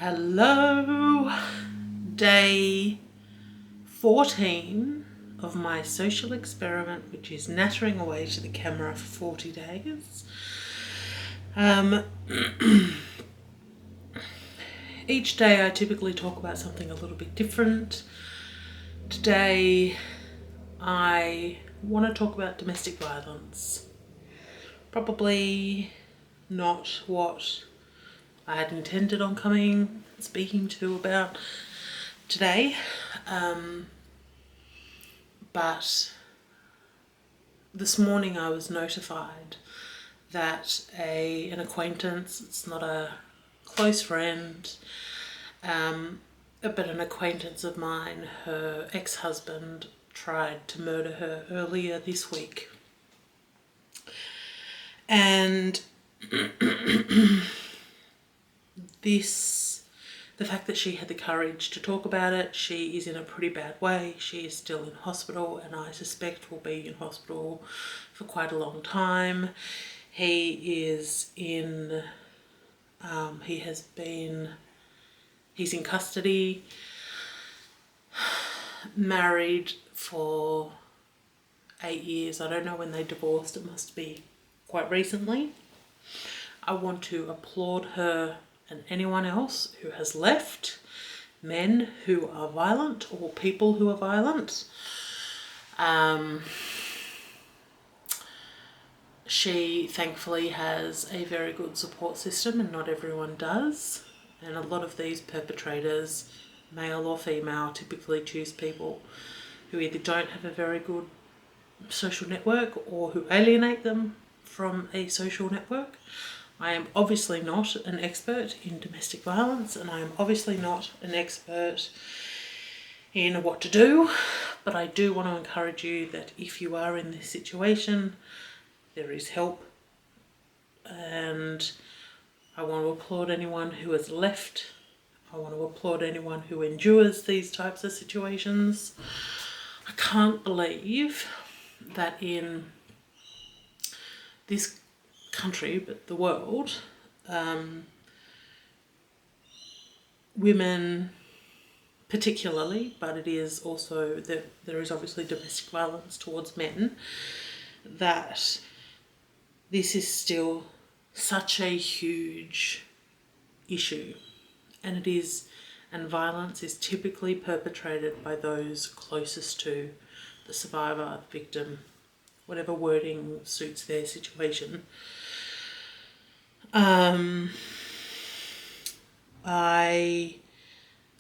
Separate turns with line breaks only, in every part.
Hello, day 14 of my social experiment, which is nattering away to the camera for 40 days. Each day I typically talk about something a little bit different. Today I want to talk about domestic violence. Probably not what I had intended on speaking to about today, but this morning I was notified that an acquaintance, it's not a close friend, but an acquaintance of mine, her ex-husband tried to murder her earlier this week. And the fact that she had the courage to talk about it, she is in a pretty bad way. She is still in hospital, and I suspect will be in hospital for quite a long time. He's in custody, married for 8 years. I don't know when they divorced, it must be quite recently. I want to applaud her and anyone else who has left, men who are violent or people who are violent. She thankfully has a very good support system, and not everyone does. And a lot of these perpetrators, male or female, typically choose people who either don't have a very good social network or who alienate them from a social network. I am obviously not an expert in domestic violence, and I am obviously not an expert in what to do, but I do want to encourage you that if you are in this situation, there is help, and I want to applaud anyone who has left. I want to applaud anyone who endures these types of situations. I can't believe that in this country, but the world, women particularly, but it is also that there is obviously domestic violence towards men, that this is still such a huge issue, and violence is typically perpetrated by those closest to the survivor, the victim, whatever wording suits their situation. I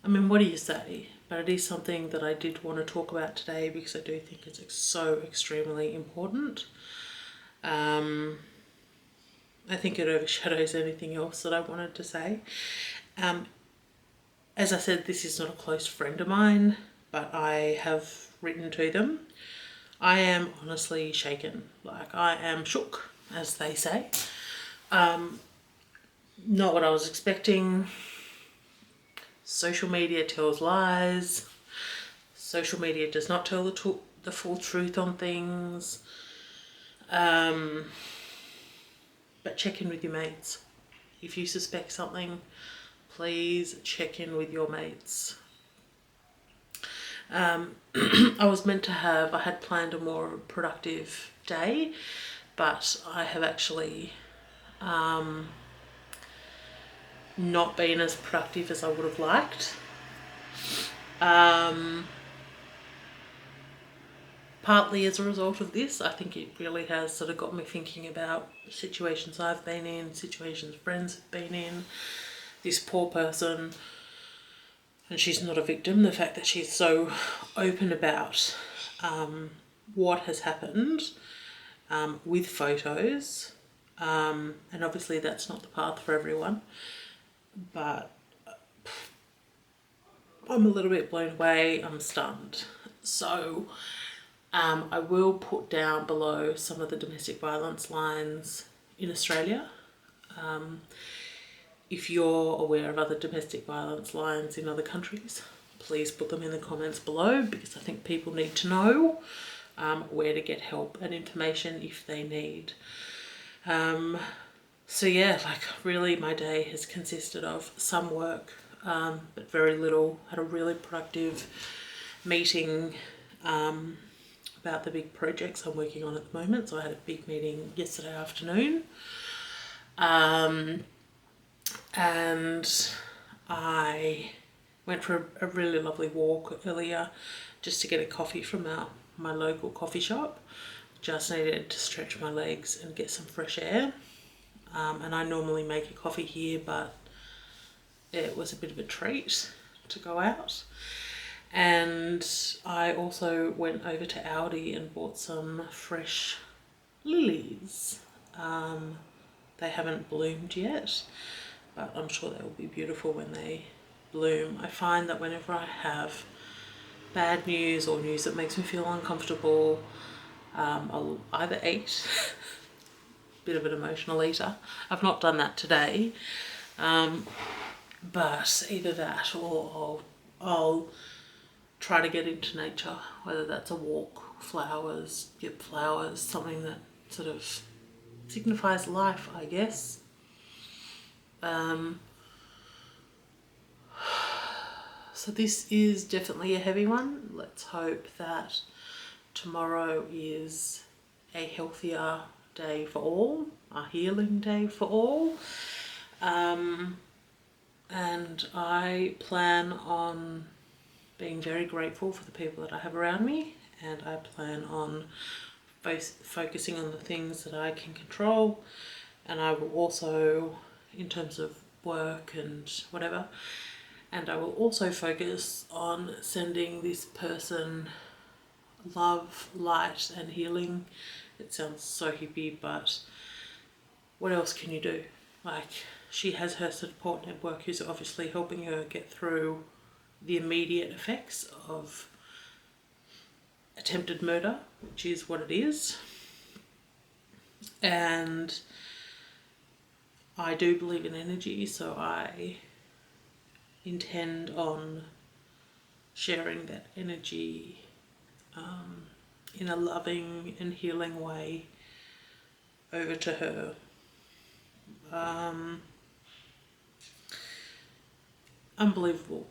mean, what do you say? But it is something that I did want to talk about today because I do think it's so extremely important. I think it overshadows anything else that I wanted to say. As I said, this is not a close friend of mine, but I have written to them. I am honestly shaken. Like, I am shook, as they say. Not what I was expecting. Social media tells lies. Social media does not tell the full truth on things. But check in with your mates. If you suspect something, please check in with your mates. I had planned a more productive day, but I have actually not been as productive as I would have liked. Partly as a result of this, I think it really has sort of got me thinking about situations I've been in, situations friends have been in. This poor person, and she's not a victim, the fact that she's so open about what has happened with photos, and obviously that's not the path for everyone, but I'm a little bit blown away, I'm stunned. So I will put down below some of the domestic violence lines in Australia. If you're aware of other domestic violence lines in other countries, please put them in the comments below, because I think people need to know where to get help and information if they need. So yeah, like really my day has consisted of some work, but very little. Had a really productive meeting about the big projects I'm working on at the moment. So I had a big meeting yesterday afternoon, and I went for a really lovely walk earlier just to get a coffee from my local coffee shop. Just needed to stretch my legs and get some fresh air. And I normally make a coffee here, but it was a bit of a treat to go out. And I also went over to Aldi and bought some fresh lilies. They haven't bloomed yet, but I'm sure they will be beautiful when they bloom. I find that whenever I have bad news or news that makes me feel uncomfortable, I'll either eat, bit of an emotional eater. I've not done that today, but either that or I'll try to get into nature, whether that's a walk, flowers, get flowers, something that sort of signifies life, I guess. So this is definitely a heavy one. Let's hope that tomorrow is a healthier day for all, a healing day for all. And I plan on being very grateful for the people that I have around me, and I plan on focusing on the things that I can control. And I will also, in terms of work and whatever, and I will also focus on sending this person love, light and healing. It sounds so hippie, but what else can you do? Like, she has her support network who's obviously helping her get through the immediate effects of attempted murder, which is what it is. And I do believe in energy, so I intend on sharing that energy in a loving and healing way over to her. Unbelievable.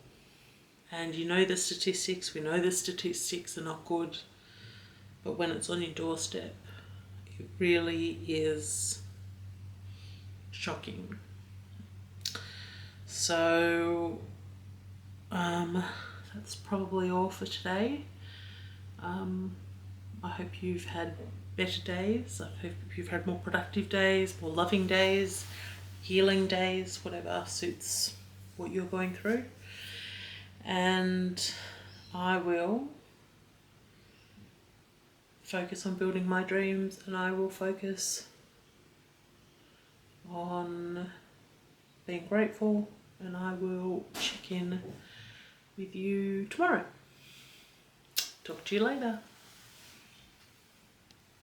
And you know the statistics, we know the statistics are not good, but when it's on your doorstep, it really is shocking. So that's probably all for today. I hope you've had better days. I hope you've had more productive days, more loving days, healing days, whatever suits what you're going through. And I will focus on building my dreams, and I will focus on being grateful, and I will check in with you tomorrow. Talk to you later.